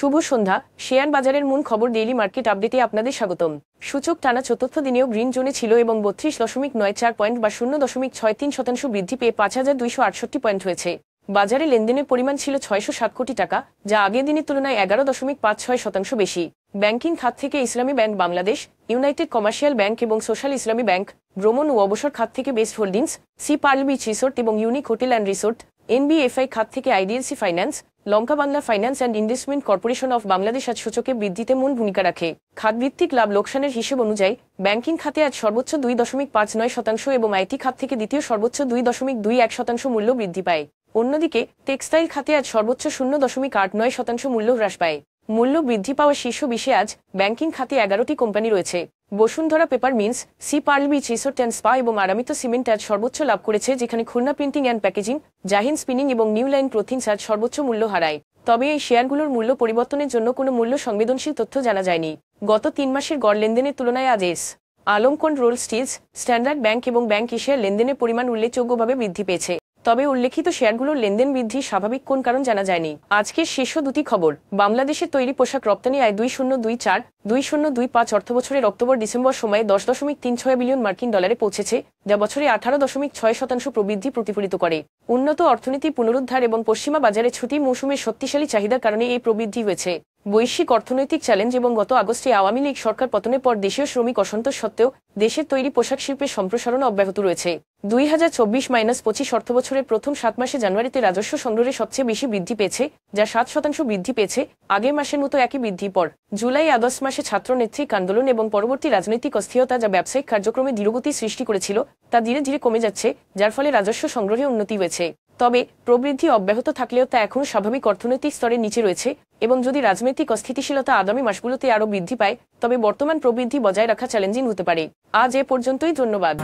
শুভ সন্ধ্যা। Share বাজারের মূল খবর ডেইলি মার্কেট আপডেটে আপনাদের স্বাগতম। সূচক টানা চতুর্থ দিনেও গ্রিন জোনে ছিল এবং 32.94 পয়েন্ট বা 0.63% বৃদ্ধি পেয়ে 5268 পয়েন্ট হয়েছে। বাজারে লেনদেনের পরিমাণ ছিল 607 কোটি টাকা, যা আগের দিনের তুলনায় 11.56% বেশি। ব্যাংকিং খাত থেকে Islami bank Bangladesh, united commercial bank এবং সোশ্যাল ইসলামী ব্যাংক, ভ্রমণ ও অবসর খাত থেকে best holdings, sea pearl beach resort এবং unique hotel and resort, NBFI খাত থেকে IDLC finance, Lanka Bangla finance and investment corporation of Bangladesh আজ সূচকে বৃদ্ধিতে মূল ভূমিকা রাখে। খাতভিত্তিক লাভ লোকসানের হিসেব অনুযায়ী ব্যাংকিং খাতে আজ সর্বোচ্চ 2.59% এবং আইটি খাত থেকে দ্বিতীয় সর্বোচ্চ 2.21% মূল্য বৃদ্ধি পায়। অন্যদিকে টেক্সটাইল খাতে আজ সর্বোচ্চ 0.89% মূল্য হ্রাস পায়। মূল্য বৃদ্ধি পাওয়া শীর্ষ 20-এ আজ ব্যাংকিং খাতে 11টি কোম্পানি রয়েছে। Bashundhara Paper Mills, Sea pearl beach Resort and Spa এবং আরামিত সিমেন্ট আজ সর্বোচ্চ লাভ করেছে, যেখানে Khulna Printing and Packaging, Zaheen Spinning এবং নিউ লাইন ক্লোথিংস আজ সর্বোচ্চ মূল্য হারায়। তবে এই শেয়ারগুলোর মূল্য পরিবর্তনের জন্য কোনো মূল্য সংবেদনশীল তথ্য জানা যায়নি। গত 3 মাসের গড় লেনদেনের তুলনায় আজ এস আলমকন রোল স্টিলস, স্ট্যান্ডার্ড ব্যাংক এবং ব্যাংক এশিয়ার লেনদেনের পরিমাণ উল্লেখযোগ্যভাবে বৃদ্ধি পেয়েছে। তবে উল্লেখিত শেয়ারগুলোর লেনদেন বৃদ্ধি স্বাভাবিক কোন কারণ জানা যায়নি। আজকের শীর্ষ দুটি খবর। বাংলাদেশের তৈরি পোশাক রপ্তানি আয় 2024-2025 অর্থবছরের অক্টোবর-ডিসেম্বর সময়ে 10.36 বিলিয়ন মার্কিন ডলারে পৌঁছেছে, যা বছরে 18.6% প্রবৃদ্ধি প্রতিফলিত করে। উন্নত অর্থনীতি পুনরুদ্ধার এবং পশ্চিমা বাজারে ছুটি মৌসুমের শক্তিশালী চাহিদার কারণে এই প্রবৃদ্ধি হয়েছে। বৈশ্বিক অর্থনৈতিক চ্যালেঞ্জ এবং গত আগস্টে আওয়ামী লীগ সরকার পতনের পর দেশীয় শ্রমিক অসন্তোষ সত্ত্বেও দেশের তৈরি পোশাক শিল্পের সম্প্রসারণ অব্যাহত রয়েছে। 2024-25 অর্থবছরের প্রথম 7 মাসে জানুয়ারিতে রাজস্ব সংগ্রহের সবচেয়ে বেশি বৃদ্ধি পেয়েছে, যা 7% বৃদ্ধি পেয়েছে আগের মাসের মতো একই বৃদ্ধির পর। জুলাই-আগস্ট মাসে ছাত্র নেতৃত্ব আন্দোলন এবং পরবর্তী রাজনৈতিক অস্থিরতা যা ব্যবসায়িক কার্যক্রমে ধীরগতি সৃষ্টি করেছিল, তা ধীরে ধীরে কমে যাচ্ছে, যার ফলে রাজস্ব সংগ্রহে উন্নতি হয়েছে। তবে প্রবৃদ্ধি অব্যাহত থাকলেও তা এখনও স্বাভাবিক অর্থনৈতিক স্তরের নিচে রয়েছে এবং যদি রাজনৈতিক অস্থিতিশীলতা আগামী মাসগুলোতে আরও বৃদ্ধি পায়, তবে বর্তমান প্রবৃদ্ধি বজায় রাখা চ্যালেঞ্জিং হতে পারে। আজ এ পর্যন্তই, ধন্যবাদ।